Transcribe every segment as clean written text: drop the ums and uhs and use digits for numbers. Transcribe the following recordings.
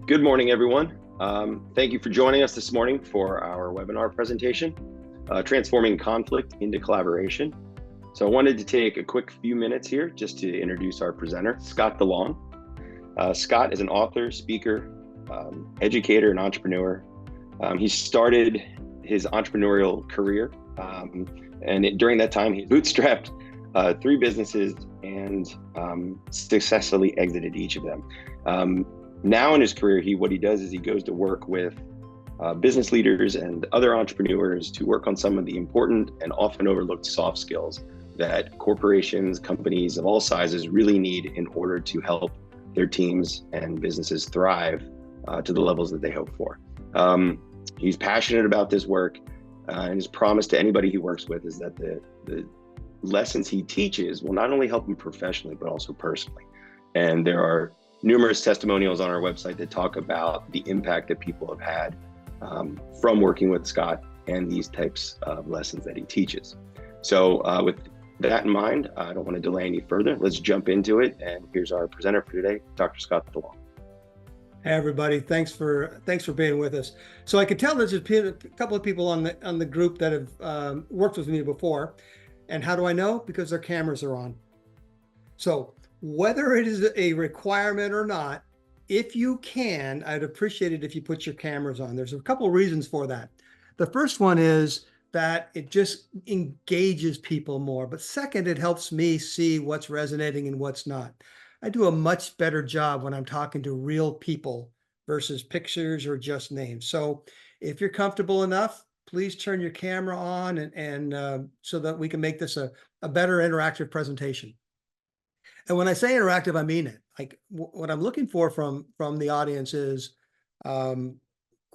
Good morning, everyone. Thank you for joining us this morning for our webinar presentation, Transforming Conflict into Collaboration. So I wanted to take a quick few minutes here just to introduce our presenter, Scott DeLong. Scott is an author, speaker, educator, and entrepreneur. He started his entrepreneurial career, and during that time, he bootstrapped 3 businesses and successfully exited each of them. Now in his career, what he does is he goes to work with business leaders and other entrepreneurs to work on some of the important and often overlooked soft skills that corporations, companies of all sizes really need in order to help their teams and businesses thrive to the levels that they hope for. He's passionate about this work, and his promise to anybody he works with is that the lessons he teaches will not only help him professionally, but also personally. And there are numerous testimonials on our website that talk about the impact that people have had from working with Scott and these types of lessons that he teaches. So with that in mind, I don't want to delay any further. Let's jump into it. And here's our presenter for today, Dr. Scott DeLong. Hey everybody, thanks for being with us. So I could tell there's a couple of people on the group that have worked with me before. And how do I know? Because their cameras are on. So whether it is a requirement or not, if you can, I'd appreciate it if you put your cameras on. There's a couple of reasons for that. The first one is that it just engages people more. But second, it helps me see what's resonating and what's not. I do a much better job when I'm talking to real people versus pictures or just names. So if you're comfortable enough, please turn your camera on and so that we can make this a better interactive presentation. And when I say interactive, I mean it. Like what I'm looking for from the audience is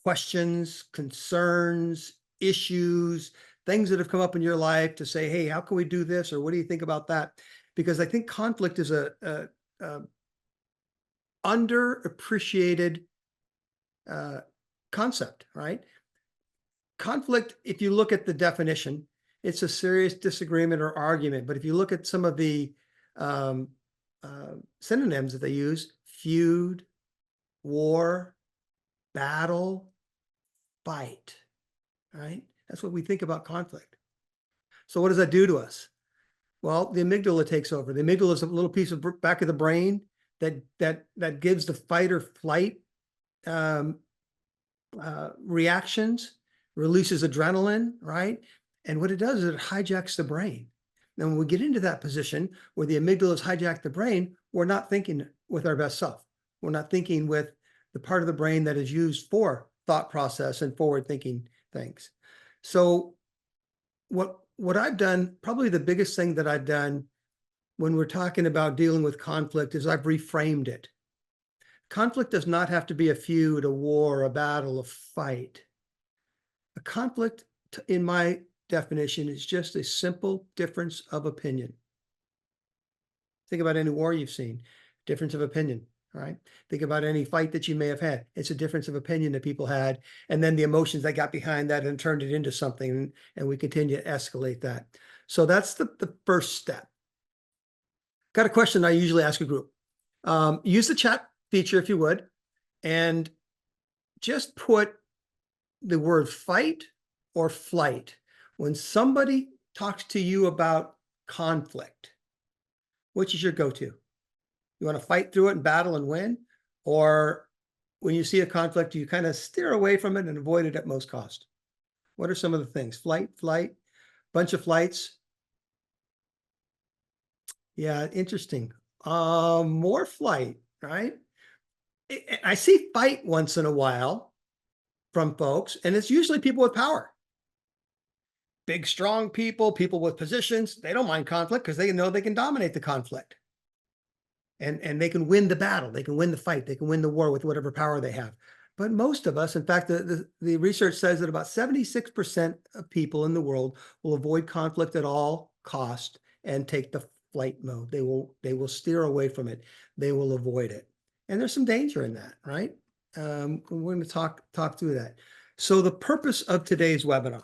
questions, concerns, issues, things that have come up in your life to say, hey, how can we do this? Or what do you think about that? Because I think conflict is a underappreciated concept, right? Conflict, if you look at the definition, it's a serious disagreement or argument. But if you look at some of the synonyms that they use, feud, war, battle, fight, right? That's what we think about conflict. So what does that do to us? Well, the amygdala takes over. The amygdala is a little piece of back of the brain that gives the fight or flight reactions, releases adrenaline, right? And what it does is it hijacks the brain. Now, when we get into that position where the amygdala has hijacked the brain, we're not thinking with our best self. We're not thinking with the part of the brain that is used for thought process and forward-thinking things. So what I've done, probably the biggest thing that I've done when we're talking about dealing with conflict is I've reframed it. Conflict does not have to be a feud, a war, a battle, a fight. A conflict, in my definition, is just a simple difference of opinion. Think about any war you've seen, difference of opinion, right? Think about any fight that you may have had. It's a difference of opinion that people had, and then the emotions that got behind that and turned it into something, and we continue to escalate that. So that's the first step. Got a question I usually ask a group. Use the chat feature if you would, and just put the word fight or flight. When somebody talks to you about conflict, which is your go-to? You want to fight through it and battle and win? Or when you see a conflict, you kind of steer away from it and avoid it at most cost? What are some of the things? Flight, bunch of flights. Yeah, interesting. More flight, right? I see fight once in a while from folks, and it's usually people with power. Big, strong people with positions, they don't mind conflict because they know they can dominate the conflict. And they can win the battle, they can win the fight, they can win the war with whatever power they have. But most of us, in fact, the research says that about 76% of people in the world will avoid conflict at all cost and take the flight mode. They will steer away from it. They will avoid it. And there's some danger in that, right? We're going to talk through that. So the purpose of today's webinar,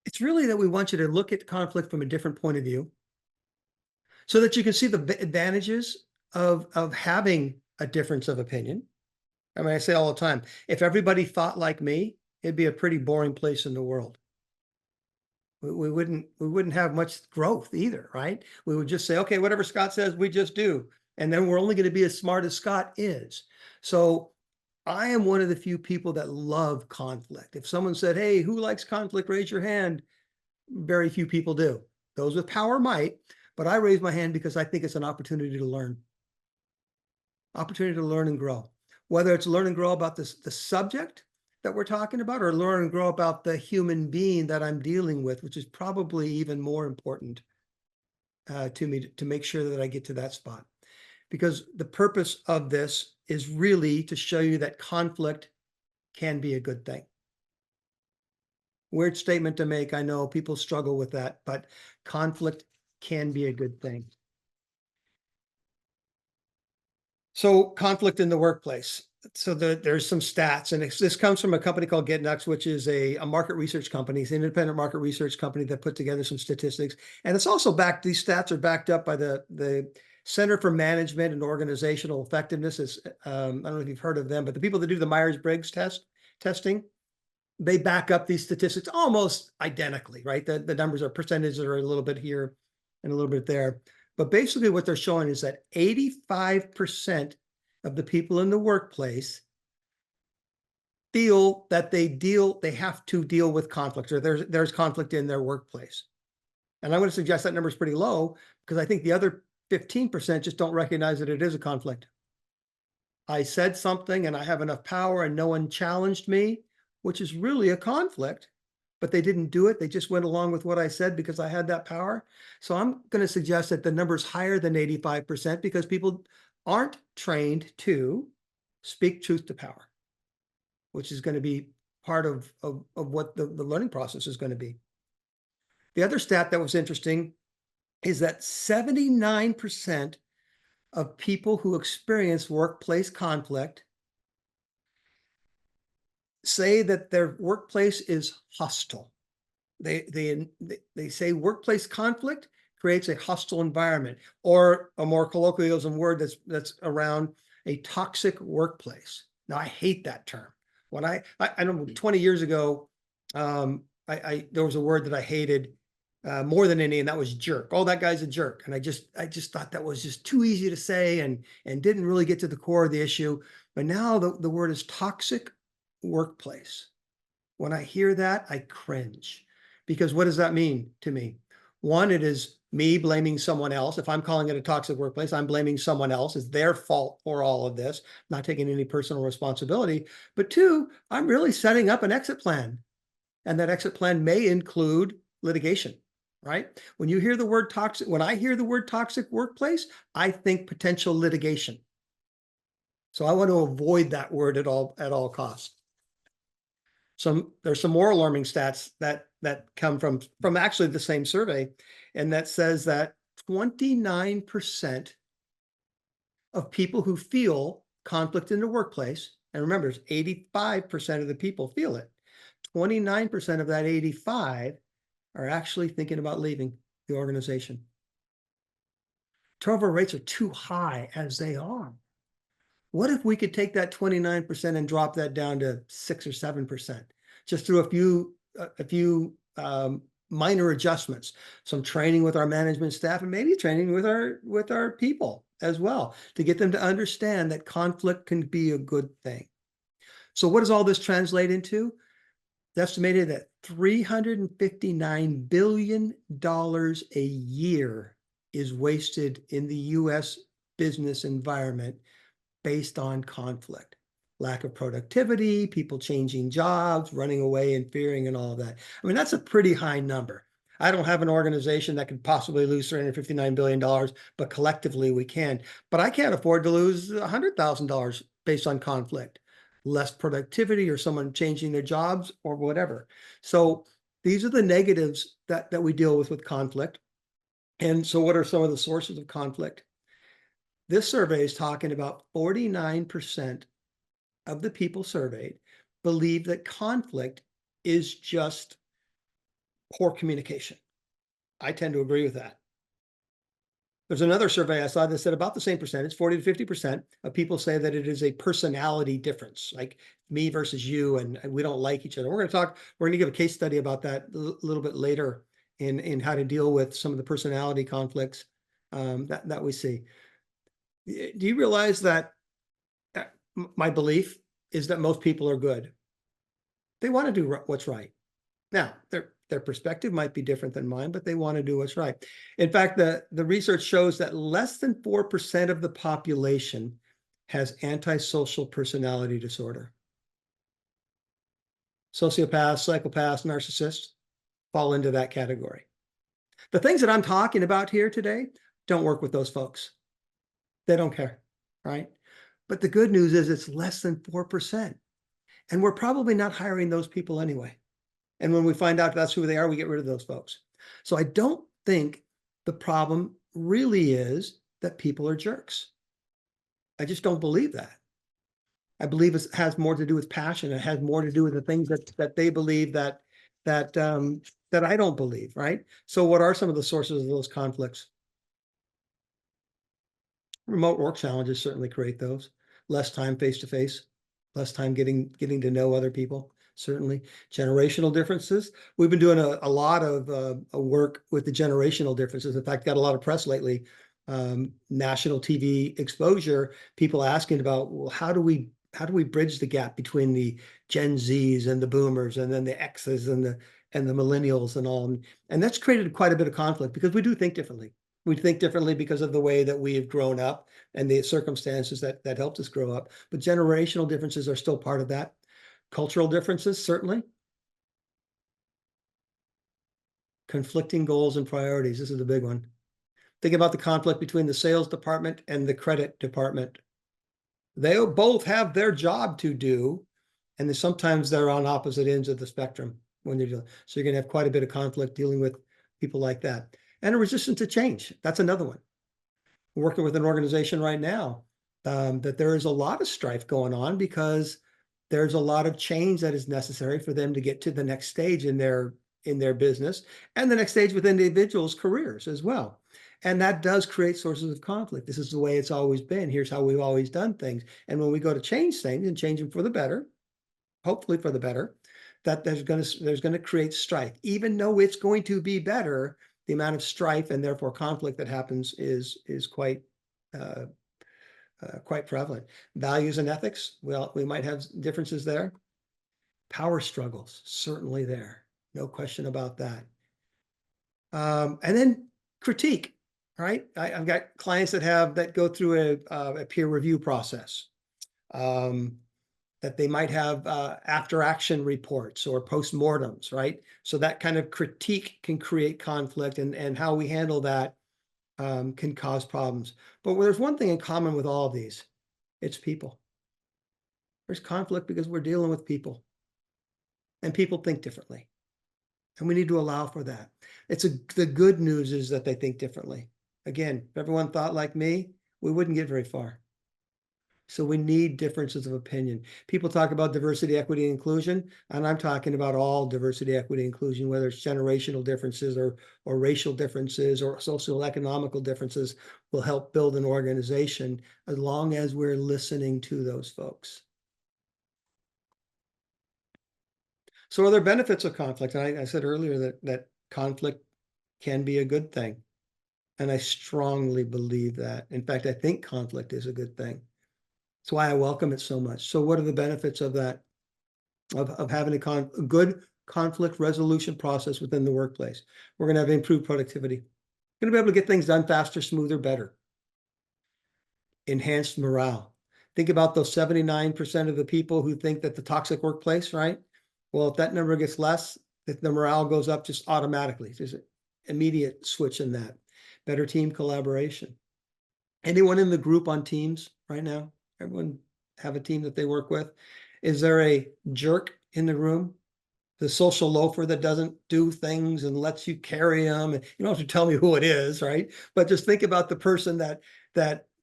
it's really that we want you to look at conflict from a different point of view so that you can see the advantages of having a difference of opinion. I mean, I say all the time, if everybody thought like me, it'd be a pretty boring place in the world. We wouldn't have much growth either, right? We would just say, okay, whatever Scott says, we just do. And then we're only going to be as smart as Scott is. So I am one of the few people that love conflict. If someone said, hey, who likes conflict? Raise your hand. Very few people do. Those with power might, but I raise my hand because I think it's an opportunity to learn. Opportunity to learn and grow. Whether it's learn and grow about the subject that we're talking about, or learn and grow about the human being that I'm dealing with, which is probably even more important to me to make sure that I get to that spot. Because the purpose of this is really to show you that conflict can be a good thing. Weird statement to make, I know people struggle with that, but conflict can be a good thing. So conflict in the workplace. So there's some stats, and this comes from a company called GetNux, which is a market research company. It's an independent market research company that put together some statistics. And it's also backed, these stats are backed up by the Center for Management and Organizational Effectiveness. I don't know if you've heard of them, but the people that do the Myers-Briggs testing, they back up these statistics almost identically, right? The numbers are percentages are a little bit here and a little bit there. But basically what they're showing is that 85% of the people in the workplace feel that they have to deal with conflict, or there's conflict in their workplace. And I'm going to suggest that number is pretty low, because I think the other 15% just don't recognize that it is a conflict. I said something and I have enough power and no one challenged me, which is really a conflict, but they didn't do it. They just went along with what I said because I had that power. So I'm going to suggest that the number's higher than 85% because people aren't trained to speak truth to power, which is going to be part of what the learning process is going to be. The other stat that was interesting is that 79% of people who experience workplace conflict say that their workplace is hostile. They say workplace conflict creates a hostile environment, or a more colloquialism word that's around, a toxic workplace. Now, I hate that term. When I know 20 years ago, there was a word that I hated more than any, and that was jerk. Oh, that guy's a jerk. And I just thought that was just too easy to say and didn't really get to the core of the issue. But now the word is toxic workplace. When I hear that, I cringe, because what does that mean to me? One, it is me blaming someone else. If I'm calling it a toxic workplace, I'm blaming someone else. It's their fault for all of this, not taking any personal responsibility. But two, I'm really setting up an exit plan. And that exit plan may include litigation, right? When you hear the word toxic, when I hear the word toxic workplace, I think potential litigation. So I want to avoid that word at all costs. There's some more alarming stats that come from actually the same survey, and that says that 29% of people who feel conflict in the workplace, and remember, it's 85% of the people feel it, 29% of that 85 are actually thinking about leaving the organization. Turnover rates are too high as they are. What if we could take that 29% and drop that down to 6 or 7%, just through a few minor adjustments, some training with our management staff, and maybe training with our people as well, to get them to understand that conflict can be a good thing. So what does all this translate into? It's estimated that $359 billion a year is wasted in the US business environment based on conflict, lack of productivity, people changing jobs, running away and fearing, and all of that. I mean, that's a pretty high number. I don't have an organization that could possibly lose $359 billion, but collectively we can. But I can't afford to lose $100,000 based on conflict, less productivity, or someone changing their jobs or whatever. So these are the negatives that we deal with conflict. And so what are some of the sources of conflict? This survey is talking about 49% of the people surveyed believe that conflict is just poor communication. I tend to agree with that. There's another survey I saw that said about the same percentage, 40 to 50% of people say that it is a personality difference, like me versus you, and we don't like each other. We're going to give a case study about that a little bit later in how to deal with some of the personality conflicts that we see. Do you realize that my belief is that most people are good? They want to do what's right. Now, their perspective might be different than mine, but they want to do what's right. In fact, the research shows that less than 4% of the population has antisocial personality disorder. Sociopaths, psychopaths, narcissists fall into that category. The things that I'm talking about here today don't work with those folks. They don't care, right? But the good news is it's less than 4%. And we're probably not hiring those people anyway. And when we find out that's who they are, we get rid of those folks. So I don't think the problem really is that people are jerks. I just don't believe that. I believe it has more to do with passion. It has more to do with the things that they believe that I don't believe, right? So what are some of the sources of those conflicts? Remote work challenges certainly create those. Less time face-to-face, less time getting to know other people. Certainly. Generational differences. We've been doing a lot of work with the generational differences. In fact, got a lot of press lately. National TV exposure, people asking about, well, how do we bridge the gap between the Gen Zs and the boomers and then the X's and the millennials and all. And that's created quite a bit of conflict because we do think differently. We think differently because of the way that we have grown up and the circumstances that helped us grow up. But generational differences are still part of that. Cultural differences, certainly. Conflicting goals and priorities. This is a big one. Think about the conflict between the sales department and the credit department. They both have their job to do, and sometimes they're on opposite ends of the spectrum when they're doing. So you're going to have quite a bit of conflict dealing with people like that. And a resistance to change. That's another one. We're working with an organization right now that there is a lot of strife going on because there's a lot of change that is necessary for them to get to the next stage in their business and the next stage with individuals' careers as well. And that does create sources of conflict. This is the way it's always been. Here's how we've always done things. And when we go to change things and change them for the better, hopefully for the better, that there's going to create strife. Even though it's going to be better, the amount of strife and therefore conflict that happens is quite prevalent. Values and ethics, well, we might have differences there. Power struggles, certainly there. No question about that. And then critique, right? I've got clients that go through a peer review process, that they might have after action reports or postmortems, right? So that kind of critique can create conflict, and how we handle that can cause problems. But there's one thing in common with all of these. It's people. There's conflict because we're dealing with people. And people think differently. And we need to allow for that. The good news is that they think differently. Again, if everyone thought like me, we wouldn't get very far. So we need differences of opinion. People talk about diversity, equity, and inclusion, and I'm talking about all diversity, equity, inclusion, whether it's generational differences or racial differences or socioeconomical differences, will help build an organization as long as we're listening to those folks. So are there benefits of conflict? And I said earlier that conflict can be a good thing. And I strongly believe that. In fact, I think conflict is a good thing. That's why I welcome it so much. So what are the benefits of that, of having a good conflict resolution process within the workplace? We're going to have improved productivity. We're going to be able to get things done faster, smoother, better. Enhanced morale. Think about those 79% of the people who think that the toxic workplace, right? Well, if that number gets less, the morale goes up just automatically. There's an immediate switch in that. Better team collaboration. Anyone in the group on teams right now? Everyone have a team that they work with? Is there a jerk in the room? The social loafer that doesn't do things and lets you carry them? And you don't have to tell me who it is, right? But just think about the person that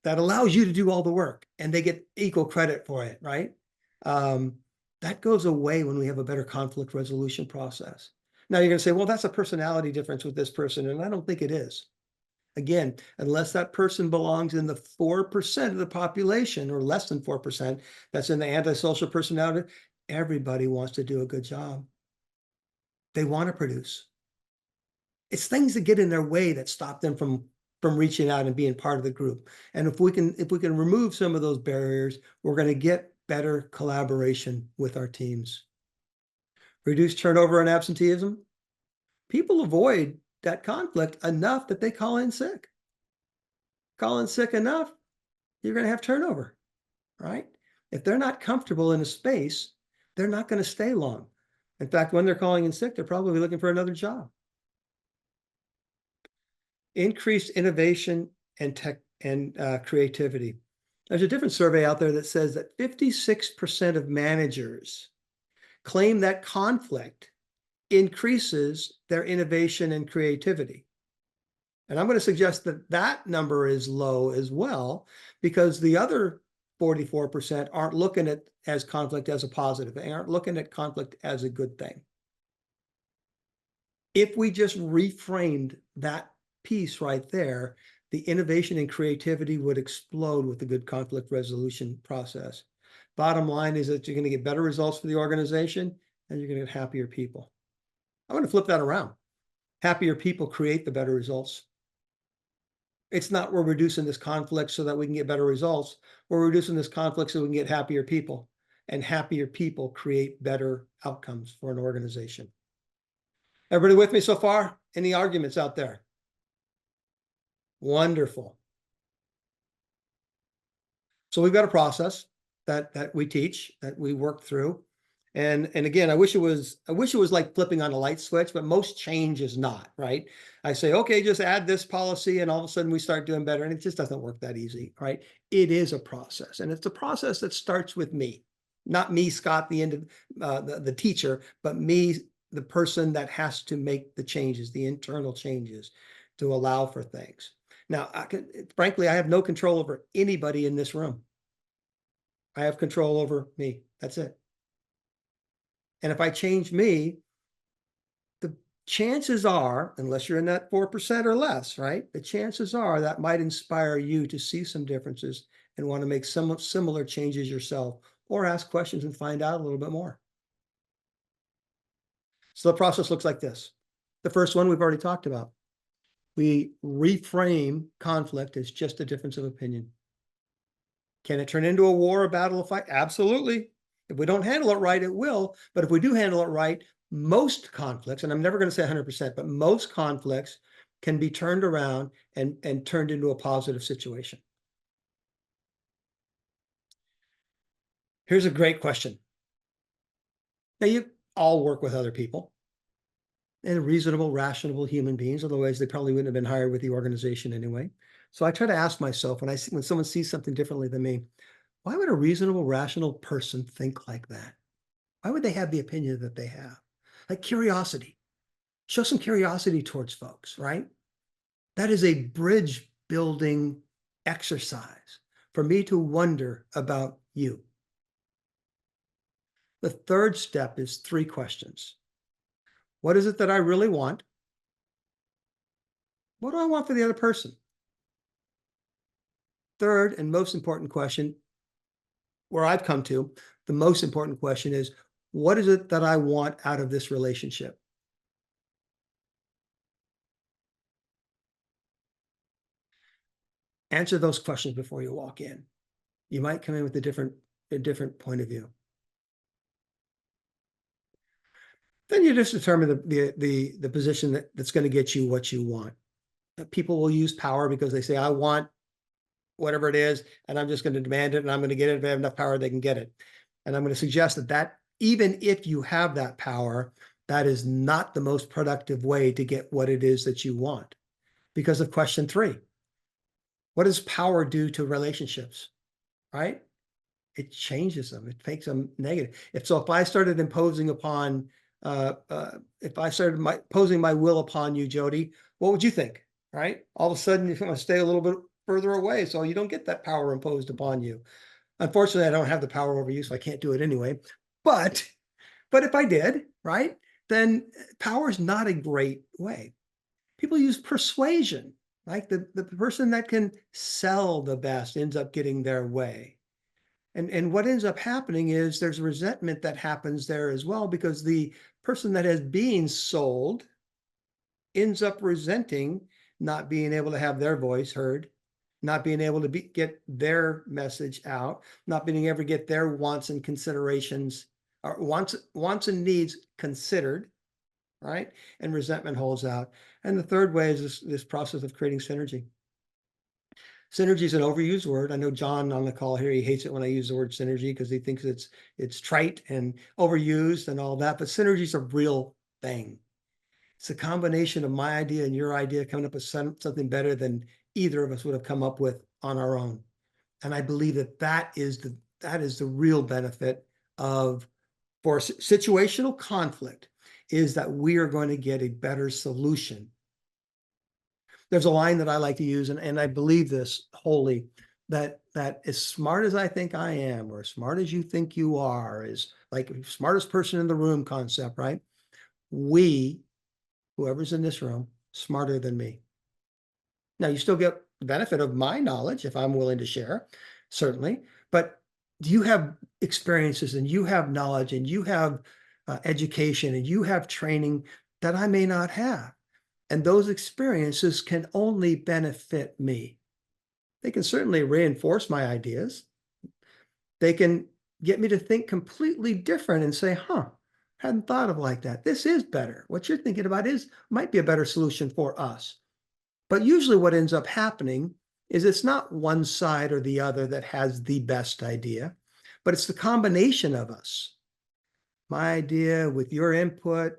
allows you to do all the work and they get equal credit for it, right? That goes away when we have a better conflict resolution process. Now you're going to say, well, that's a personality difference with this person. And I don't think it is. Again, unless that person belongs in the 4% of the population or less than 4%, that's in the antisocial personality, everybody wants to do a good job. They want to produce. It's things that get in their way that stop them from reaching out and being part of the group. And if we can remove some of those barriers, we're going to get better collaboration with our teams. Reduce turnover and absenteeism. People avoid that conflict enough that they call in sick. Call in sick enough, you're going to have turnover, right? If they're not comfortable in a space, they're not going to stay long. In fact, when they're calling in sick, they're probably looking for another job. Increased innovation and tech and creativity. There's a different survey out there that says that 56% of managers claim that conflict increases their innovation and creativity. And I'm going to suggest that that number is low as well, because the other 44% aren't looking at as conflict as a positive. They aren't looking at conflict as a good thing. If we just reframed that piece right there, the innovation and creativity would explode with the good conflict resolution process. Bottom line is that you're going to get better results for the organization and you're going to get happier people. I'm going to flip that around. Happier people create the better results. It's not we're reducing this conflict so that we can get better results. We're reducing this conflict so we can get happier people, and happier people create better outcomes for an organization. Everybody with me so far? Any arguments out there? Wonderful. So we've got a process that we teach, that we work through. And again, I wish it was like flipping on a light switch, but most change is not, right? I say, okay, just add this policy and all of a sudden we start doing better. And it just doesn't work that easy, right? It is a process, and it's a process that starts with me, not me, Scott, the teacher, but me, the person that has to make the changes, the internal changes to allow for things. Now, frankly, I have no control over anybody in this room. I have control over me. That's it. And if I change me, the chances are, unless you're in that 4% or less, right? The chances are that might inspire you to see some differences and want to make some similar changes yourself, or ask questions and find out a little bit more. So the process looks like this. The first one we've already talked about. We reframe conflict as just a difference of opinion. Can it turn into a war, a battle, a fight? Absolutely. If we don't handle it right, it will. But if we do handle it right, most conflicts, and I'm never going to say 100%, but most conflicts can be turned around and turned into a positive situation. Here's a great question. Now, you all work with other people, and reasonable, rational human beings. Otherwise, they probably wouldn't have been hired with the organization anyway. So I try to ask myself, when someone sees something differently than me, why would a reasonable, rational person think like that? Why would they have the opinion that they have? Like curiosity. Show some curiosity towards folks, right? That is a bridge building exercise for me to wonder about you. The third step is 3 questions. What is it that I really want? What do I want for the other person? Third and most important question, where I've come to, the most important question is, what is it that I want out of this relationship? Answer those questions before you walk in. You might come in with a different point of view. Then you just determine the position that's going to get you what you want. People will use power because they say, I want whatever it is, and I'm just going to demand it, and I'm going to get it. If they have enough power, they can get it. And I'm going to suggest that even if you have that power, that is not the most productive way to get what it is that you want. Because of question 3. What does power do to relationships, right? It changes them. It makes them negative. If I started imposing upon, if I started imposing my will upon you, Jody, what would you think, right? All of a sudden, you're going to stay a little bit further away, so you don't get that power imposed upon you. Unfortunately, I don't have the power over you, so I can't do it anyway. But if I did, right, then power is not a great way. People use persuasion, Like the person that can sell the best ends up getting their way. And what ends up happening is there's resentment that happens there as well, because the person that is being sold ends up resenting not being able to have their voice heard, not being able to get their message out, not being able to get their wants and considerations, or wants and needs considered, right? And resentment holds out. And the third way is this process of creating synergy. Synergy is an overused word. I know John on the call here, he hates it when I use the word synergy because he thinks it's trite and overused and all that, but synergy is a real thing. It's a combination of my idea and your idea coming up with something better than either of us would have come up with on our own. And I believe that is the real benefit of, for situational conflict, is that we are going to get a better solution. There's a line that I like to use, and I believe this wholly, that as smart as I think I am, or as smart as you think you are, is like smartest person in the room concept, right? We, whoever's in this room, smarter than me. Now, you still get the benefit of my knowledge if I'm willing to share, certainly, but you have experiences and you have knowledge and you have education and you have training that I may not have. And those experiences can only benefit me. They can certainly reinforce my ideas. They can get me to think completely different and say, huh, hadn't thought of like that. This is better. What you're thinking about might be a better solution for us. But usually what ends up happening is it's not one side or the other that has the best idea, but it's the combination of us. My idea with your input,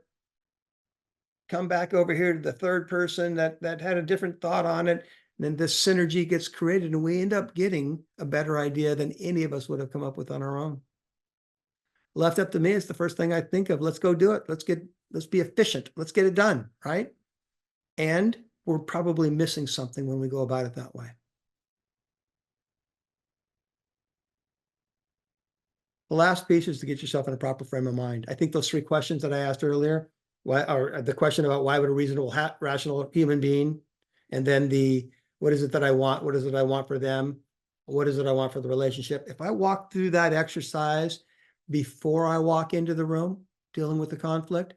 come back over here to the third person that had a different thought on it. And then this synergy gets created and we end up getting a better idea than any of us would have come up with on our own. Left up to me, it's the first thing I think of. Let's go do it. Let's be efficient. Let's get it done, right? And we're probably missing something when we go about it that way. The last piece is to get yourself in a proper frame of mind. I think those three questions that I asked earlier, or the question about why would a reasonable, rational human being, and then what is it that I want? What is it I want for them? What is it I want for the relationship? If I walk through that exercise before I walk into the room dealing with the conflict,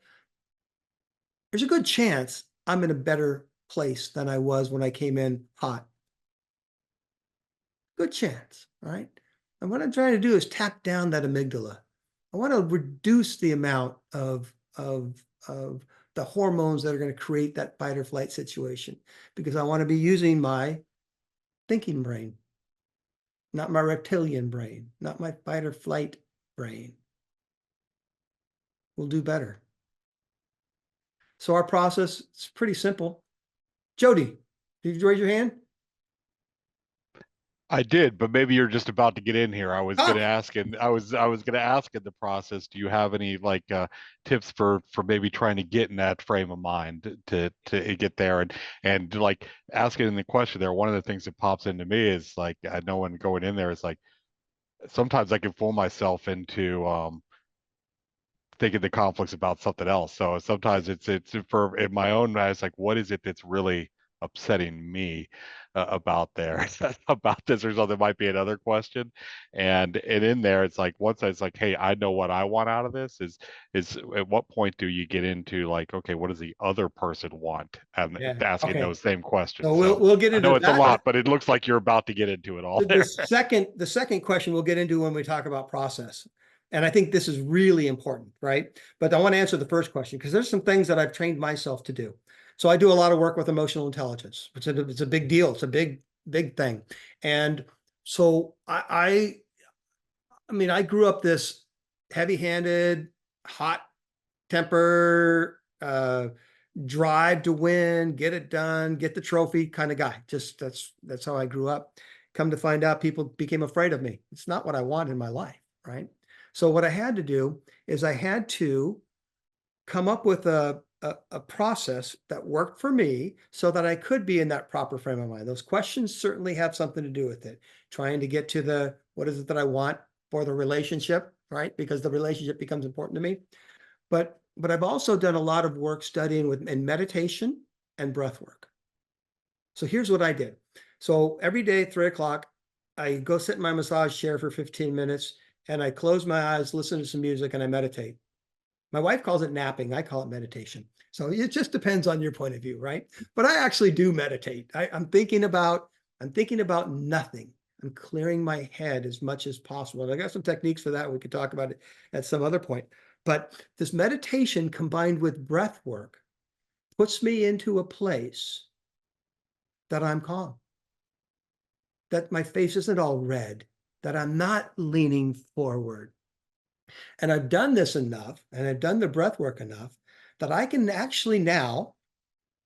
there's a good chance I'm in a better place than I was when I came in hot. Good chance, right? And what I'm trying to do is tap down that amygdala. I want to reduce the amount of the hormones that are going to create that fight or flight situation, because I want to be using my thinking brain, not my reptilian brain, not my fight or flight brain. We'll do better. So our process is pretty simple. Jody, did you raise your hand? I did, but maybe you're just about to get in here. I was going to Ah, ask, and I was going to ask in the process, do you have any like tips for maybe trying to get in that frame of mind to get there, and like asking in the question there, one of the things that pops into me is like, I know when going in there is like, sometimes I can fool myself into thinking the conflict's about something else. So sometimes it's for in my own eyes, like, what is it that's really upsetting me about there about this or something? Might be another question. And in there, it's like, once it's like, hey, I know what I want out of this, is at what point do you get into like, okay, what does the other person want, and yeah. asking Okay. those same So questions. we'll get I into know it's a that. lot, but it looks like you're about to get into it all The, there. the second question we'll get into when we talk about process. And I think this is really important, right? But I want to answer the first question because there's some things that I've trained myself to do. So I do a lot of work with emotional intelligence. It's a big deal. It's a big thing. And so I mean, I grew up this heavy-handed, hot temper, drive to win, get it done, get the trophy kind of guy. Just that's how I grew up. Come to find out, people became afraid of me. It's not what I want in my life, right? So what I had to do is I had to come up with a process that worked for me so that I could be in that proper frame of mind. Those questions certainly have something to do with it. Trying to get to the, what is it that I want for the relationship, right? Because the relationship becomes important to me. But I've also done a lot of work studying in meditation and breath work. So here's what I did. So every day at 3 o'clock, I go sit in my massage chair for 15 minutes and I close my eyes, listen to some music, and I meditate. My wife calls it napping. I call it meditation. So it just depends on your point of view, right? But I actually do meditate. I'm thinking about nothing. I'm clearing my head as much as possible. And I got some techniques for that. We could talk about it at some other point. But this meditation combined with breath work puts me into a place that I'm calm, that my face isn't all red, that I'm not leaning forward. And I've done this enough, and I've done the breath work enough that I can actually now,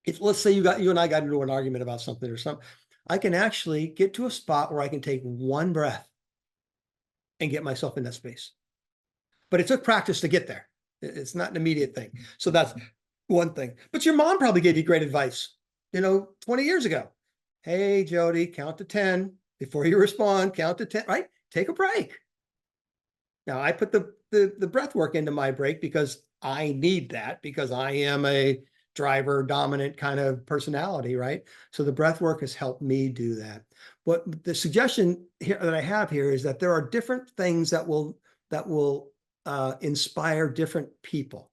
if let's say you and I got into an argument about something or something, I can actually get to a spot where I can take one breath and get myself in that space. But it took practice to get there. It's not an immediate thing. So that's one thing. But your mom probably gave you great advice, 20 years ago. Hey, Jody, count to 10 before you respond. Count to 10, right? Take a break. Now I put the breath work into my break because I need that, because I am a driver dominant kind of personality, right? So the breath work has helped me do that. What the suggestion here that I have here is that there are different things that will inspire different people.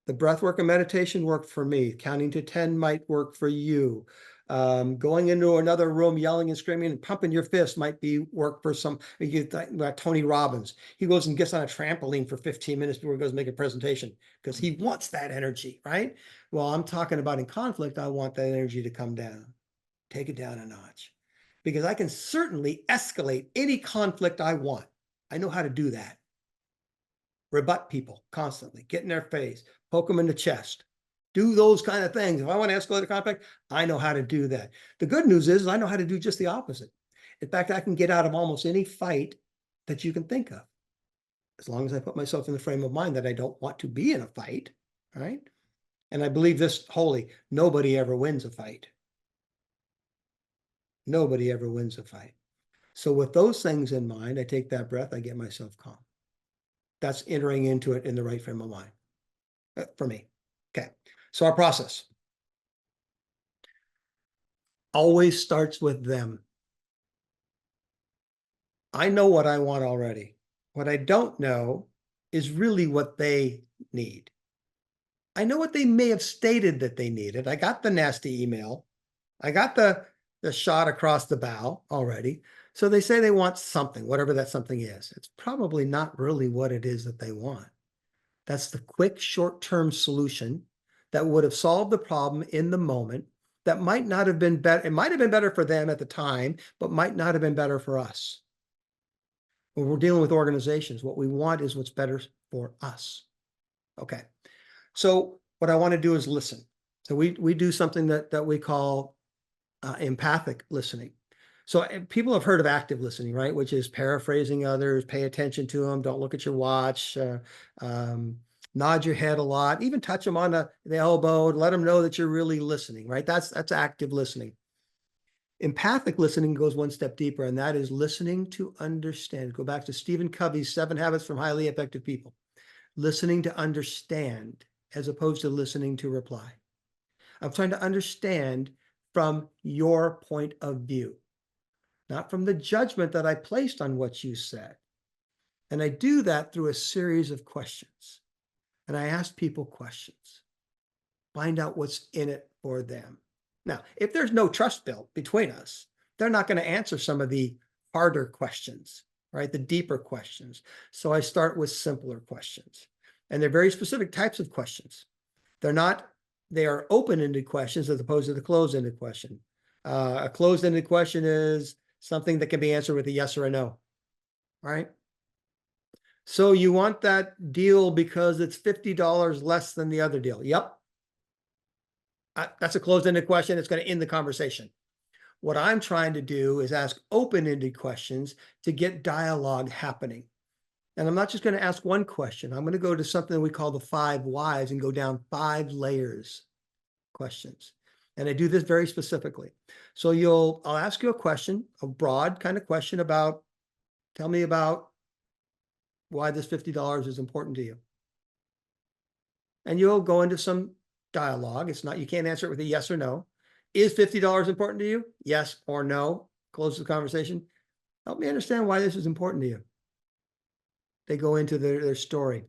The breath work and meditation worked for me. Counting to 10 might work for you. Going into another room, yelling and screaming and pumping your fist might be work for some. You like Tony Robbins. He goes and gets on a trampoline for 15 minutes before he goes to make a presentation because he wants that energy, right? Well, I'm talking about in conflict, I want that energy to come down, take it down a notch, because I can certainly escalate any conflict I want. I know how to do that. Rebut people constantly, get in their face, poke them in the chest, do those kind of things. If I want to escalate a conflict, I know how to do that. The good news is I know how to do just the opposite. In fact, I can get out of almost any fight that you can think of, as long as I put myself in the frame of mind that I don't want to be in a fight, right? And I believe this wholly: nobody ever wins a fight. Nobody ever wins a fight. So with those things in mind, I take that breath, I get myself calm. That's entering into it in the right frame of mind for me. Okay, so our process always starts with them. I know what I want already. What I don't know is really what they need. I know what they may have stated that they needed. I got the nasty email. I got the shot across the bow already. So they say they want something, whatever that something is. It's probably not really what it is that they want. That's the quick, short-term solution that would have solved the problem in the moment. That might not have been better. It might have been better for them at the time, but might not have been better for us. When we're dealing with organizations, what we want is what's better for us. Okay. So what I want to do is listen. So we do something that we call empathic listening. So people have heard of active listening, right? Which is paraphrasing others, pay attention to them, don't look at your watch, nod your head a lot, even touch them on the elbow, let them know that you're really listening, right? That's active listening. Empathic listening goes one step deeper, and that is listening to understand. Go back to Stephen Covey's 7 Habits from Highly Effective People. Listening to understand as opposed to listening to reply. I'm trying to understand from your point of view, not from the judgment that I placed on what you said. And I do that through a series of questions. And I ask people questions, find out what's in it for them. Now, if there's no trust built between us, they're not going to answer some of the harder questions, right? The deeper questions. So I start with simpler questions. And they're very specific types of questions. They are open-ended questions as opposed to the closed-ended question. A closed-ended question is something that can be answered with a yes or a no, right? So you want that deal because it's $50 less than the other deal. Yep. That's a closed-ended question. It's going to end the conversation. What I'm trying to do is ask open-ended questions to get dialogue happening. And I'm not just going to ask one question. I'm going to go to something that we call the 5 whys and go down 5 layers questions. And I do this very specifically. So I'll ask you a question, a broad kind of question about, tell me about why this $50 is important to you. And you'll go into some dialogue. You can't answer it with a yes or no. Is $50 important to you? Yes or no? Close the conversation. Help me understand why this is important to you. They go into their story.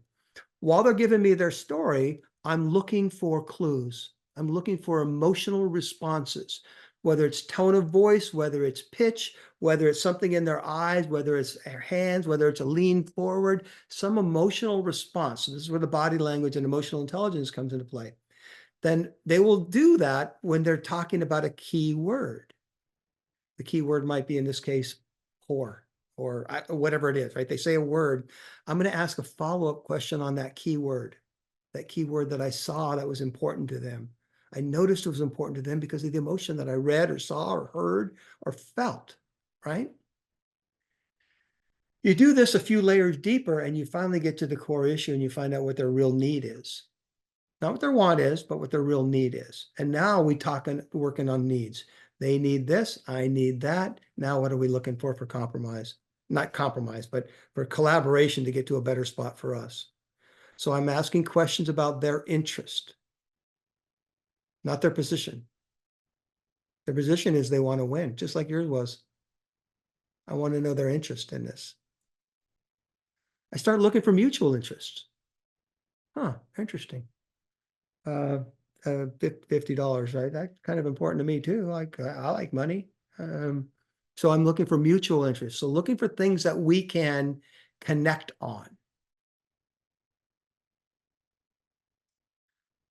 While they're giving me their story, I'm looking for clues. I'm looking for emotional responses, whether it's tone of voice, whether it's pitch, whether it's something in their eyes, whether it's their hands, whether it's a lean forward, some emotional response. So this is where the body language and emotional intelligence comes into play. Then they will do that when they're talking about a key word. The key word might be, in this case, poor, or whatever it is, right? They say a word. I'm going to ask a follow-up question on that key word that I saw that was important to them. I noticed it was important to them because of the emotion that I read or saw or heard or felt, right? You do this a few layers deeper and you finally get to the core issue and you find out what their real need is. Not what their want is, but what their real need is. And now we working on needs. They need this, I need that. Now what are we looking for compromise? Not compromise, but for collaboration to get to a better spot for us. So I'm asking questions about their interest, not their position. Their position is they want to win, just like yours was. I want to know their interest in this. I start looking for mutual interests. Huh, interesting. $50, right? That's kind of important to me too. Like I like money. So I'm looking for mutual interests. So looking for things that we can connect on.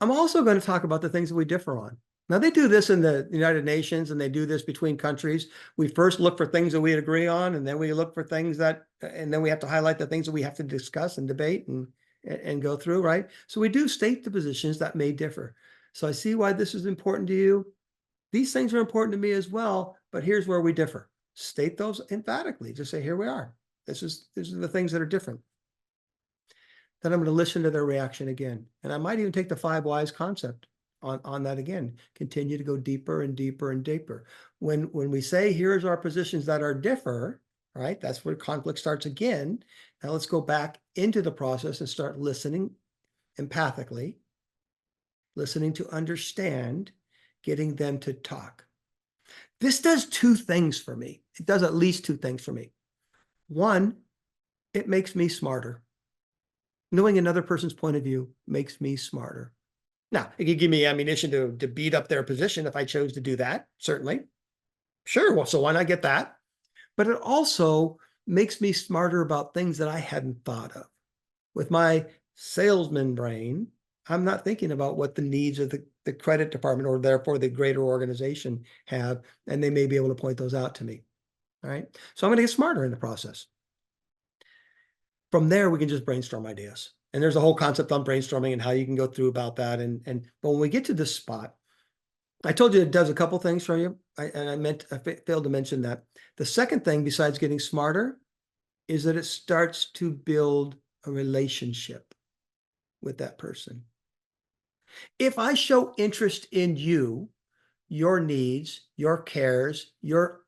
I'm also going to talk about the things that we differ on. Now they do this in the United Nations and they do this between countries. We first look for things that we agree on, and then we look for things that, and then we have to highlight the things that we have to discuss and debate and go through, right? So we do state the positions that may differ. So I see why this is important to you. These things are important to me as well, but here's where we differ. State those emphatically. Just say, here we are. These are the things that are different. Then I'm going to listen to their reaction again. And I might even take the 5 whys concept on that again. Continue to go deeper and deeper and deeper. When we say, here's our positions that are differ, right? That's where conflict starts again. Now let's go back into the process and start listening empathically, listening to understand, getting them to talk. This does 2 things for me. It does at least 2 things for me. One, it makes me smarter. Knowing another person's point of view makes me smarter. Now, it could give me ammunition to beat up their position if I chose to do that, certainly. Sure, well, so why not get that? But it also makes me smarter about things that I hadn't thought of. With my salesman brain, I'm not thinking about what the needs of the credit department or therefore the greater organization have, and they may be able to point those out to me. All right. So I'm going to get smarter in the process. From there, we can just brainstorm ideas. And there's a whole concept on brainstorming and how you can go through about that. But when we get to this spot, I told you it does a couple things for you. I failed to mention that. The second thing, besides getting smarter, is that it starts to build a relationship with that person. If I show interest in you, your needs, your cares, your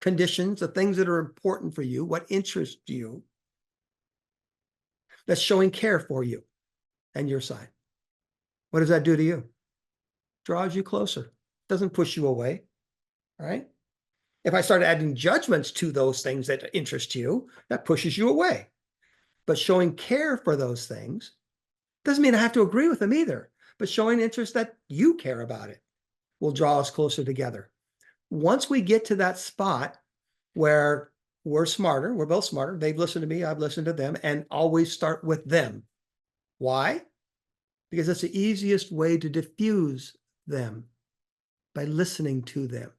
conditions, the things that are important for you, what interest you, that's showing care for you and your side. What does that do to you? Draws you closer, doesn't push you away, right? If I start adding judgments to those things that interest you, that pushes you away. But showing care for those things doesn't mean I have to agree with them either, but showing interest that you care about it will draw us closer together. Once we get to that spot where we're smarter, we're both smarter, they've listened to me, I've listened to them, and always start with them. Why? Because that's the easiest way to diffuse them, by listening to them.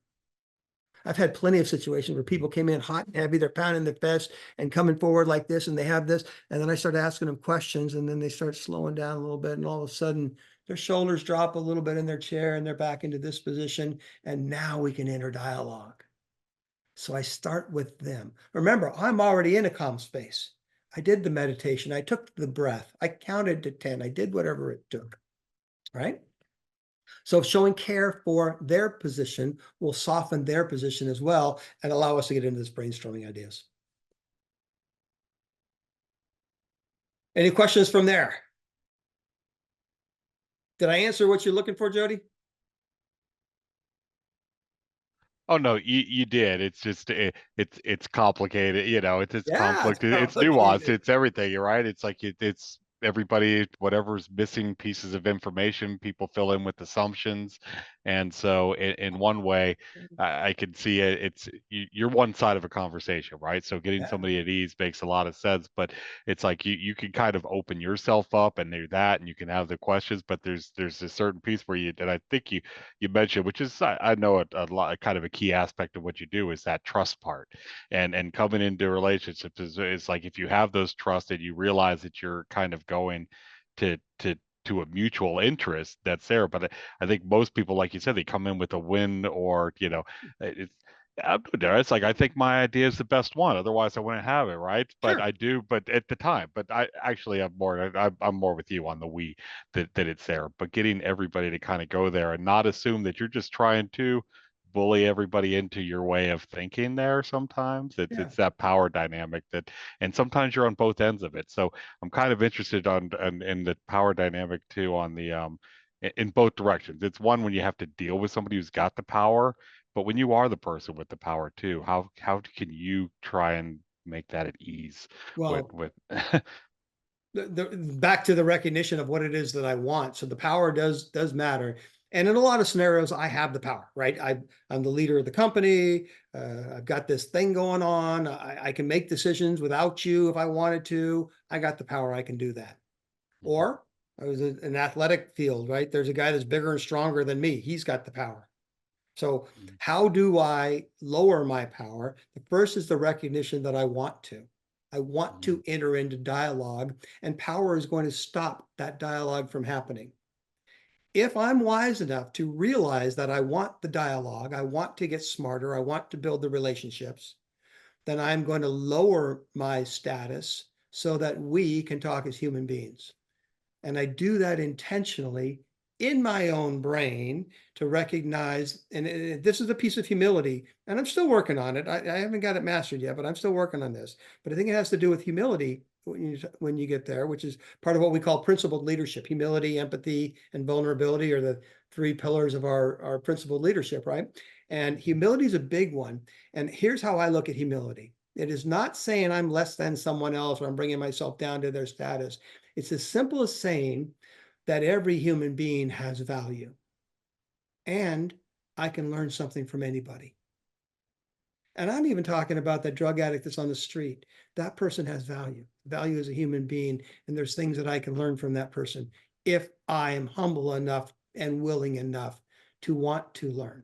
I've had plenty of situations where people came in hot and heavy, they're pounding their fist and coming forward like this, and they have this, and then I start asking them questions, and then they start slowing down a little bit, and all of a sudden their shoulders drop a little bit in their chair and they're back into this position, and now we can enter dialogue. So I start with them. Remember, I'm already in a calm space. I did the meditation, I took the breath, I counted to 10, I did whatever it took, right? So showing care for their position will soften their position as well and allow us to get into this brainstorming ideas. Any questions from there? Did I answer what you're looking for, Jody? Oh no, you did. It's just it's complicated. You know, it's Yeah, it's conflict. It's nuanced. complicated. It's everything. You're right. It's like it's everybody. Whatever's missing pieces of information, people fill in with assumptions, and so in one way, I can see it. You're one side of a conversation, right? So getting Yeah. somebody at ease makes a lot of sense. But it's like you can kind of open yourself up and do that, and you can have the questions. But there's a certain piece where and I think you mentioned, which is I know a lot, kind of a key aspect of what you do is that trust part, and coming into relationships is like if you have those trust and you realize that you're kind of going to to a mutual interest that's there. But I think most people, like you said, they come in with a win, or it's. I'm there. It's like I think my idea is the best one. Otherwise, I wouldn't have it, right? But Sure. I do. But at the time, but I actually I'm more. I'm more with you on the we that it's there. But getting everybody to kind of go there and not assume that you're just trying to bully everybody into your way of thinking there. Sometimes Yeah. it's that power dynamic that, and sometimes you're on both ends of it. So I'm kind of interested in the power dynamic too, on the in both directions. It's one when you have to deal with somebody who's got the power, but when you are the person with the power too, how can you try and make that at ease Well, with back to the recognition of what it is that I want. So the power does matter. And in a lot of scenarios, I have the power, right? I'm the leader of the company. I've got this thing going on. I can make decisions without you if I wanted to. I got the power. I can do that. Or I was in an athletic field, right? There's a guy that's bigger and stronger than me. He's got the power. So how do I lower my power? The first is the recognition that I want to. I want to enter into dialogue, and power is going to stop that dialogue from happening. If I'm wise enough to realize that I want the dialogue, I want to get smarter, I want to build the relationships, then I'm going to lower my status so that we can talk as human beings. And I do that intentionally in my own brain to recognize, and this is a piece of humility, and I'm still working on it. I haven't got it mastered yet, but I'm still working on this. But I think it has to do with humility when you get there, which is part of what we call principled leadership. Humility, empathy, and vulnerability are the three pillars of our principled leadership, right? And humility is a big one. And here's how I look at humility. It is not saying I'm less than someone else or I'm bringing myself down to their status. It's as simple as saying that every human being has value and I can learn something from anybody. And I'm even talking about that drug addict that's on the street. That person has value. Value as a human being, and there's things that I can learn from that person if I am humble enough and willing enough to want to learn.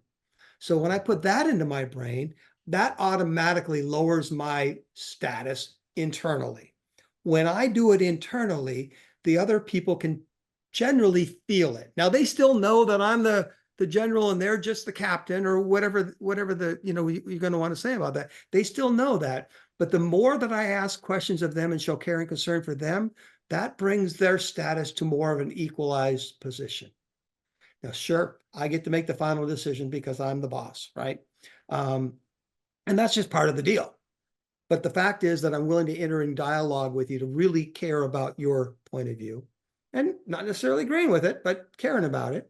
So when I put that into my brain, that automatically lowers my status internally. When I do it internally, the other people can generally feel it. Now they still know that I'm the general and they're just the captain or whatever the you're going to want to say about that. They still know that, but the more that I ask questions of them and show care and concern for them, that brings their status to more of an equalized position. Now, sure, I get to make the final decision because I'm the boss, right? And that's just part of the deal. But the fact is that I'm willing to enter in dialogue with you to really care about your point of view and not necessarily agreeing with it, but caring about it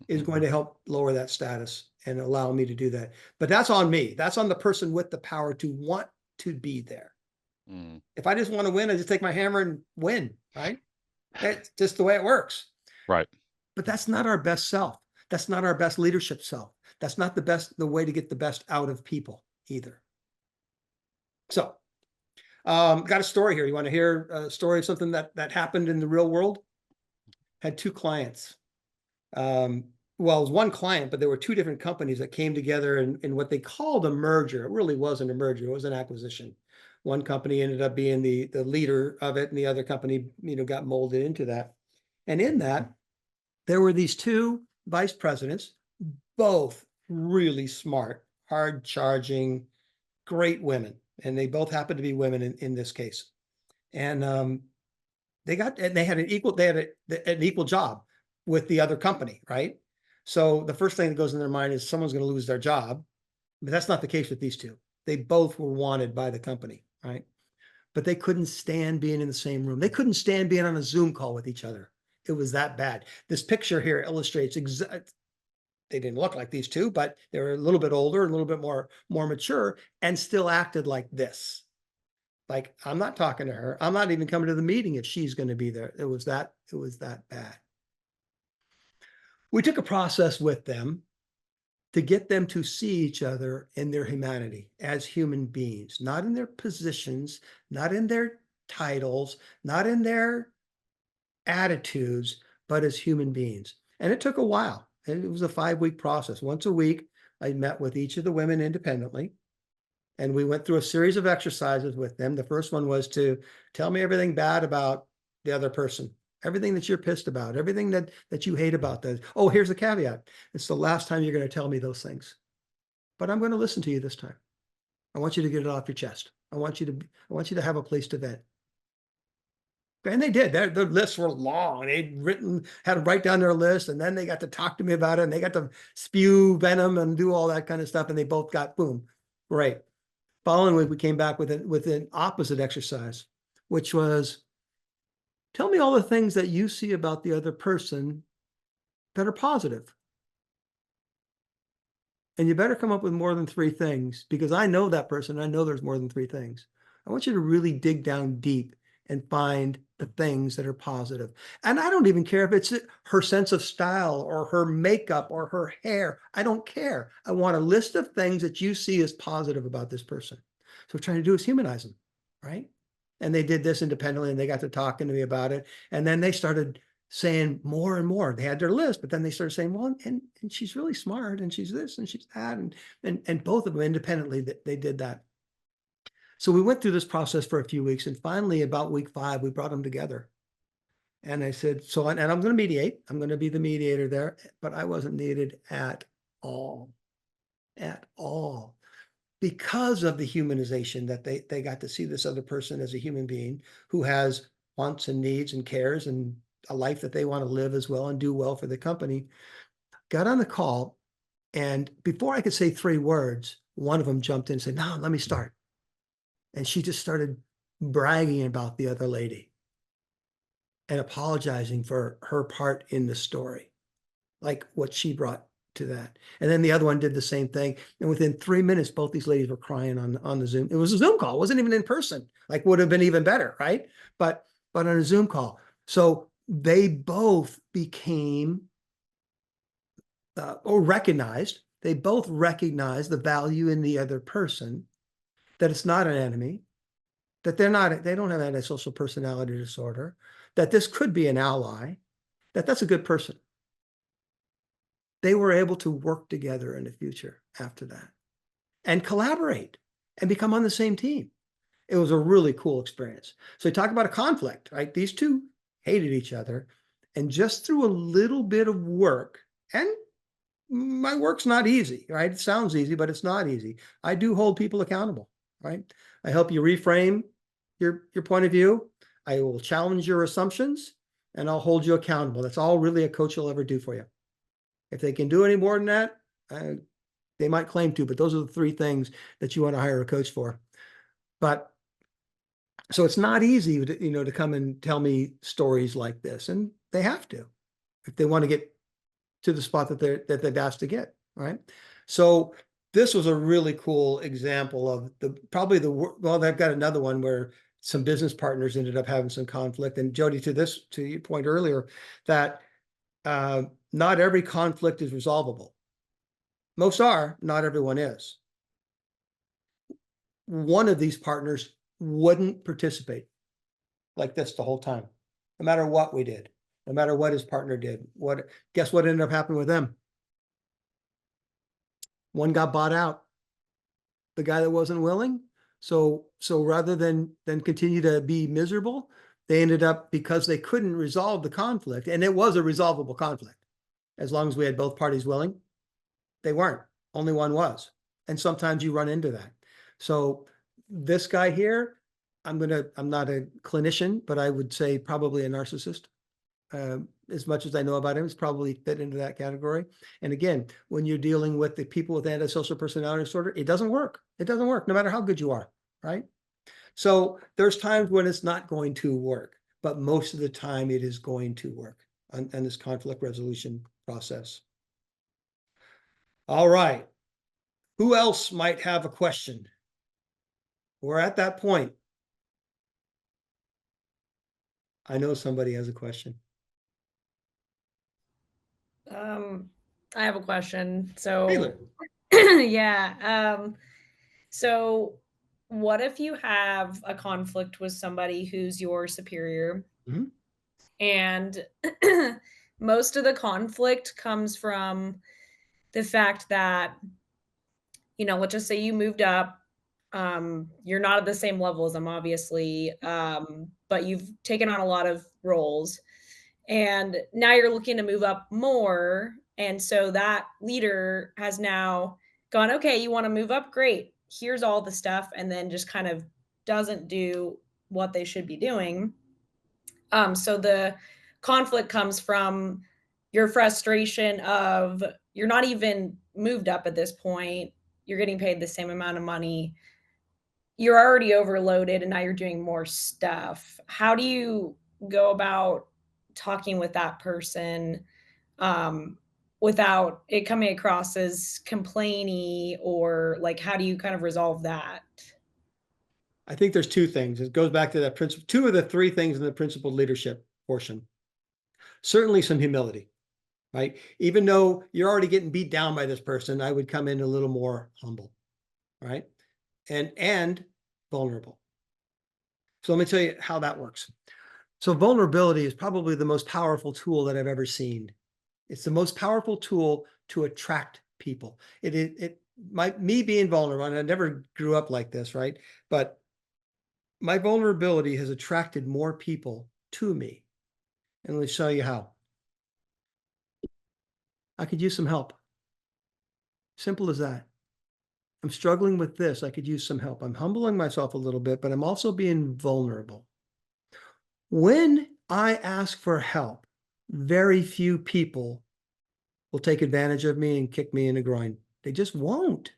is going to help lower that status and allow me to do that. But that's on me. That's on the person with the power to want to be there. If I just want to win, I just take my hammer and win, right? That's just the way it works. right? But that's not our best self. That's not our best leadership self. That's not the way to get the best out of people either. So, got a story here. You want to hear a story of something that happened in the real world? Had two clients. Well, it was one client, but there were two different companies that came together in what they called a merger. It really wasn't a merger. It was an acquisition. One company ended up being the leader of it, and the other company, got molded into that. And in that, there were these two vice presidents, both really smart, hard charging, great women. And they both happened to be women in this case. And they had an equal job with the other company, right? So the first thing that goes in their mind is someone's going to lose their job. But that's not the case with these two. They both were wanted by the company, right? But they couldn't stand being in the same room. They couldn't stand being on a Zoom call with each other. It was that bad. This picture here illustrates they didn't look like these two, but they were a little bit older, a little bit more mature, and still acted like this. Like, I'm not talking to her. I'm not even coming to the meeting if she's going to be there. It was that bad. We took a process with them to get them to see each other in their humanity as human beings, not in their positions, not in their titles, not in their attitudes, but as human beings. And it took a while. And it was a 5-week process. Once a week, I met with each of the women independently. And we went through a series of exercises with them. The first one was to tell me everything bad about the other person, everything that you're pissed about, everything that you hate about that. Oh, here's the caveat. It's the last time you're going to tell me those things, but I'm going to listen to you this time. I want you to get it off your chest. I want you to have a place to vent. And they did. Their lists were long. Had to write down their list, and then they got to talk to me about it, and they got to spew venom and do all that kind of stuff. And they both got boom, great. Following week, we came back with an opposite exercise, which was, tell me all the things that you see about the other person that are positive. And you better come up with more than 3 things, because I know that person. I know there's more than 3 things. I want you to really dig down deep and find the things that are positive. And I don't even care if it's her sense of style or her makeup or her hair. I don't care. I want a list of things that you see as positive about this person. So what we're trying to do is humanize them, right? And they did this independently, and they got to talking to me about it. And then they started saying more and more. They had their list, but then they started saying, well, and she's really smart, and she's this, and she's that. And both of them independently, they did that. So we went through this process for a few weeks, and finally about week 5, we brought them together. And I said, and I'm going to mediate. I'm going to be the mediator there, but I wasn't needed at all, because of the humanization that they got to see this other person as a human being who has wants and needs and cares and a life that they want to live as well and do well for the company. Got on the call, and before I could say 3 words, one of them jumped in and said, no, let me start. And she just started bragging about the other lady and apologizing for her part in the story, like what she brought to that. And then the other one did the same thing. And within 3 minutes, both these ladies were crying on the Zoom. It was a Zoom call. It wasn't even in person, like would have been even better, right? But on a Zoom call. So they both became they both recognized the value in the other person, that it's not an enemy, that they don't have antisocial personality disorder, that this could be an ally, that's a good person. They were able to work together in the future after that and collaborate and become on the same team. It was a really cool experience. So you talk about a conflict, right? These two hated each other, and just through a little bit of work, and my work's not easy, right? It sounds easy, but it's not easy. I do hold people accountable, right? I help you reframe your point of view. I will challenge your assumptions, and I'll hold you accountable. That's all really a coach will ever do for you. If they can do any more than that, they might claim to, but those are the 3 things that you want to hire a coach for. But so it's not easy to come and tell me stories like this, and they have to if they want to get to the spot that they've asked to get, right? So this was a really cool example of well, they've got another one where some business partners ended up having some conflict. And Jody, to your point earlier, that not every conflict is resolvable. Most are, not everyone is. One of these partners wouldn't participate like this the whole time, no matter what we did, no matter what his partner did. Guess what ended up happening with them? One got bought out, the guy that wasn't willing. So rather than continue to be miserable, they ended up, because they couldn't resolve the conflict, and it was a resolvable conflict, as long as we had both parties willing. They weren't. Only one was. And sometimes you run into that. So this guy here, I'm not a clinician, but I would say probably a narcissist. As much as I know about him, it's probably fit into that category. And again, when you're dealing with the people with antisocial personality disorder, it doesn't work. It doesn't work, no matter how good you are, right? So there's times when it's not going to work, but most of the time it is going to work. on this conflict resolution process. All right. Who else might have a question? We're at that point. I know somebody has a question. I have a question. So Taylor. yeah. So what if you have a conflict with somebody who's your superior, Mhm. and most of the conflict comes from the fact that, let's just say you moved up. You're not at the same level as them, obviously, but you've taken on a lot of roles. And now you're looking to move up more. And so that leader has now gone, okay, you want to move up? Great. Here's all the stuff. And then just kind of doesn't do what they should be doing. So the conflict comes from your frustration of you're not even moved up at this point. You're getting paid the same amount of money. You're already overloaded and now you're doing more stuff. How do you go about talking with that person without it coming across as complainy, or like, how do you kind of resolve that? I think there's two things. It goes back to that principle. Two of the three things in the principled leadership portion. Certainly some humility, right? Even though you're already getting beat down by this person, I would come in a little more humble, right? And vulnerable. So let me tell you how that works. So vulnerability is probably the most powerful tool that I've ever seen. It's the most powerful tool to attract people. Me being vulnerable, and I never grew up like this, right? But my vulnerability has attracted more people to me. And let me show you how. I could use some help. Simple as that. I'm struggling with this. I could use some help. I'm humbling myself a little bit, but I'm also being vulnerable. When I ask for help, very few people will take advantage of me and kick me in the groin. They just won't.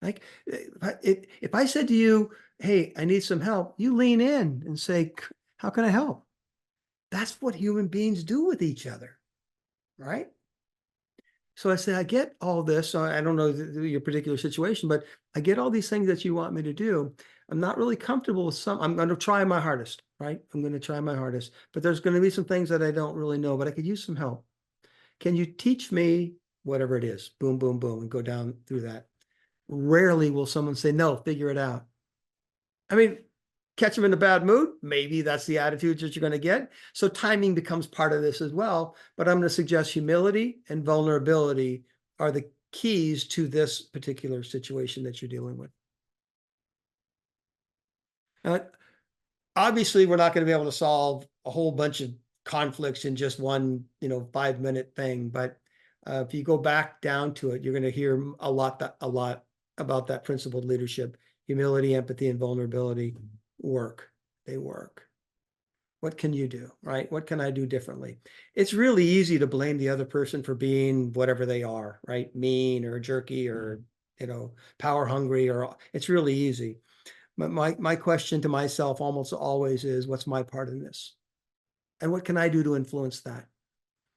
Like if I said to you, hey, I need some help, you lean in and say, how can I help? That's what human beings do with each other, right? So I say, I get all this. So I don't know your particular situation, but I get all these things that you want me to do. I'm not really comfortable with some. I'm going to try my hardest, right? I'm going to try my hardest, but there's going to be some things that I don't really know, but I could use some help. Can you teach me whatever it is? Boom, boom, boom, and go down through that. Rarely will someone say, no, figure it out. I mean, catch them in a bad mood. Maybe that's the attitude that you're going to get. So timing becomes part of this as well. But I'm going to suggest humility and vulnerability are the keys to this particular situation that you're dealing with. Obviously, we're not going to be able to solve a whole bunch of conflicts in just one, 5-minute thing. But if you go back down to it, you're going to hear a lot about that principled leadership. Humility, empathy, and vulnerability work. They work. What can you do, right? What can I do differently? It's really easy to blame the other person for being whatever they are, right? Mean or jerky or, power hungry, or it's really easy. But my question to myself almost always is, what's my part in this? And what can I do to influence that?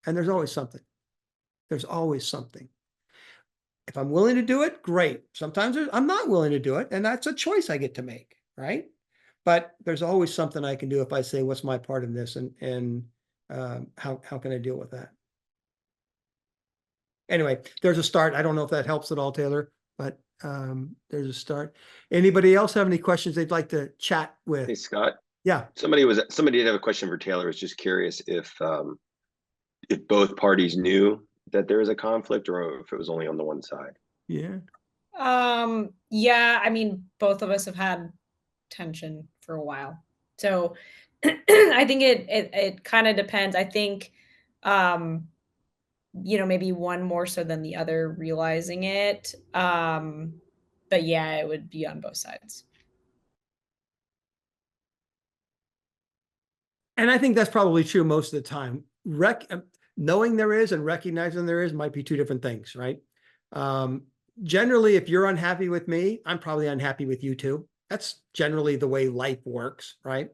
And there's always something. There's always something. If I'm willing to do it, great. Sometimes I'm not willing to do it, and that's a choice I get to make, right? But there's always something I can do if I say, what's my part in this, and how can I deal with that? Anyway, there's a start. I don't know if that helps at all, Taylor, but there's a start. Anybody else have any questions they'd like to chat with? Hey, Scott. Yeah. Somebody did have a question for Taylor. I was just curious if both parties knew that there was a conflict, or if it was only on the one side. Yeah. Yeah, I mean, both of us have had tension for a while. So I think it kind of depends. I think maybe one more so than the other realizing it. But yeah, it would be on both sides. And I think that's probably true most of the time. Knowing there is and recognizing there is might be two different things, right? Generally, if you're unhappy with me, I'm probably unhappy with you too. That's generally the way life works, right?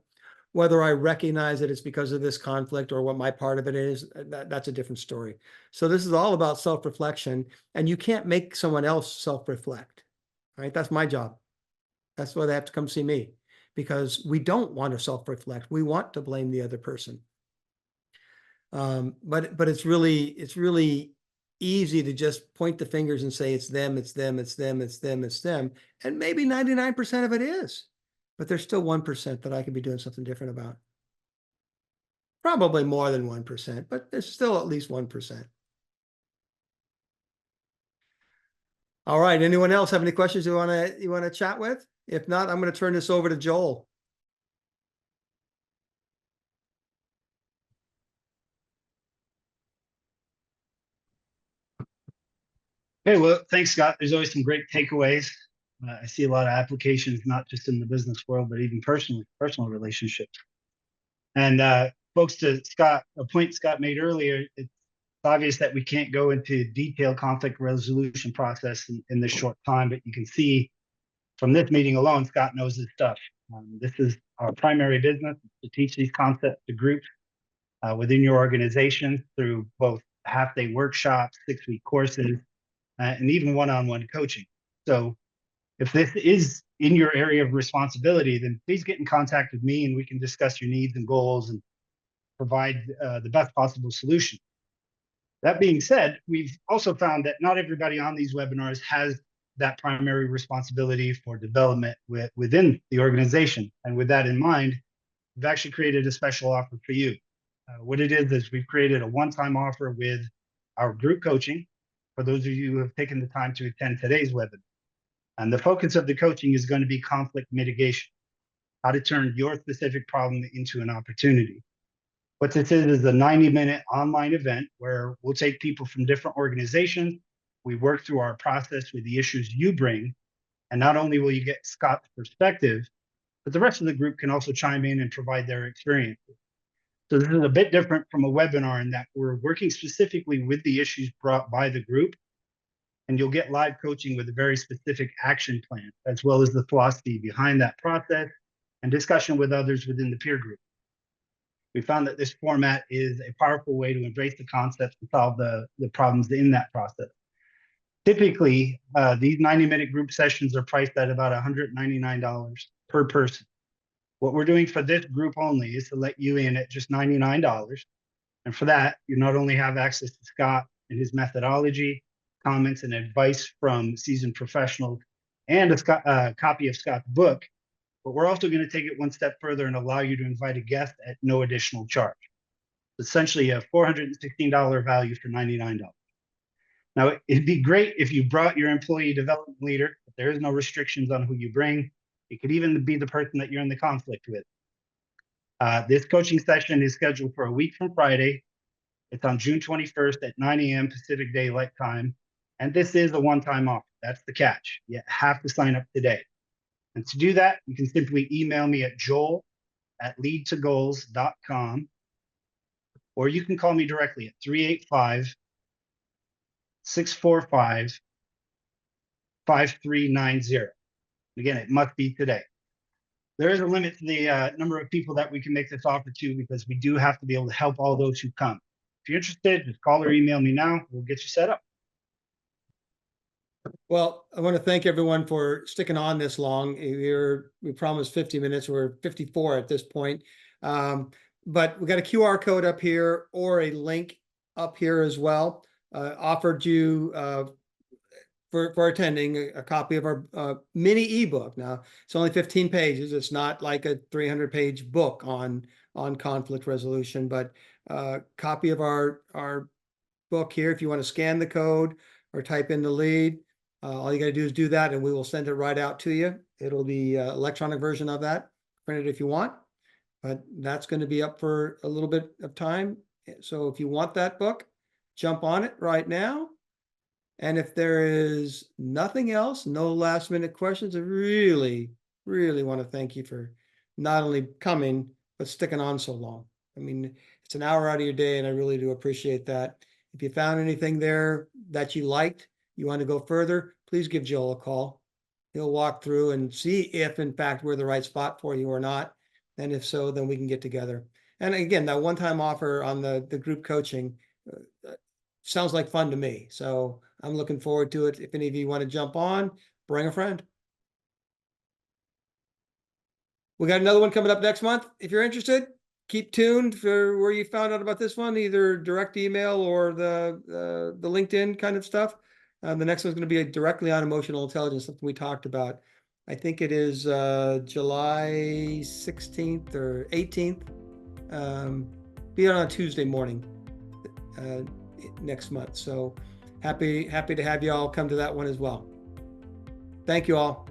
Whether I recognize that it's because of this conflict or what my part of it is, that's a different story. So this is all about self-reflection, and you can't make someone else self-reflect, right? That's my job. That's why they have to come see me, because we don't want to self-reflect. We want to blame the other person. But it's really easy to just point the fingers and say it's them, it's them, it's them, it's them, it's them. And maybe 99% of it is, but there's still 1% that I could be doing something different about. Probably more than 1%, but there's still at least 1%. All right. Anyone else have any questions you want to chat with? If not, I'm going to turn this over to Joel. Hey, well, thanks, Scott. There's always some great takeaways. I see a lot of applications, not just in the business world, but even personal relationships. And folks, to Scott, a point Scott made earlier, it's obvious that we can't go into detailed conflict resolution process in this short time, but you can see from this meeting alone, Scott knows his stuff. This is our primary business, to teach these concepts to groups within your organization through both half-day workshops, 6-week courses, and even one-on-one coaching. So if this is in your area of responsibility, then please get in contact with me and we can discuss your needs and goals and provide the best possible solution. That being said, we've also found that not everybody on these webinars has that primary responsibility for development within the organization. And with that in mind, we've actually created a special offer for you. What it is we've created a one-time offer with our group coaching for those of you who have taken the time to attend today's webinar. And the focus of the coaching is going to be conflict mitigation, how to turn your specific problem into an opportunity. What this is a 90-minute online event where we'll take people from different organizations. We work through our process with the issues you bring. And not only will you get Scott's perspective, but the rest of the group can also chime in and provide their experiences. So this is a bit different from a webinar in that we're working specifically with the issues brought by the group. And you'll get live coaching with a very specific action plan, as well as the philosophy behind that process and discussion with others within the peer group. We found that this format is a powerful way to embrace the concepts and solve the problems in that process. Typically, these 90-minute group sessions are priced at about $199 per person. What we're doing for this group only is to let you in at just $99. And for that, you not only have access to Scott and his methodology, comments and advice from seasoned professionals, and a copy of Scott's book, but we're also going to take it one step further and allow you to invite a guest at no additional charge. Essentially a $416 value for $99. Now, it'd be great if you brought your employee development leader, but there is no restrictions on who you bring. It could even be the person that you're in the conflict with. This coaching session is scheduled for a week from Friday. It's on June 21st at 9 a.m. Pacific Daylight Time. And this is a one-time offer. That's the catch. You have to sign up today. And to do that, you can simply email me at joel@leadtogoals.com, or you can call me directly at 385-645-5390. Again, it must be today. There is a limit to the number of people that we can make this offer to, because we do have to be able to help all those who come. If you're interested, just call or email me now. We'll get you set up. Well, I want to thank everyone for sticking on this long. We promised 50 minutes. We're 54 at this point. But we got a QR code up here or a link up here as well. Offered you for attending a copy of our mini ebook. Now, it's only 15 pages. It's not like a 300-page book on conflict resolution, but copy of our book here. If you want to scan the code or type in the lead, all you got to do is do that, and we will send it right out to you. It'll be electronic version of that. Print it if you want, but that's going to be up for a little bit of time. So if you want that book, jump on it right now. And if there is nothing else, no last minute questions, I really, really want to thank you for not only coming, but sticking on so long. I mean, it's an hour out of your day, and I really do appreciate that. If you found anything there that you liked, you want to go further, please give Joel a call. He'll walk through and see if, in fact, we're the right spot for you or not. And if so, then we can get together. And again, that one-time offer on the group coaching sounds like fun to me. So I'm looking forward to it. If any of you want to jump on, bring a friend. We got another one coming up next month. If you're interested, keep tuned for where you found out about this one, either direct email or the LinkedIn kind of stuff. The next one's going to be directly on emotional intelligence, something we talked about. I think it is July 16th or 18th. Be on a Tuesday morning next month. So happy to have you all come to that one as well. Thank you all.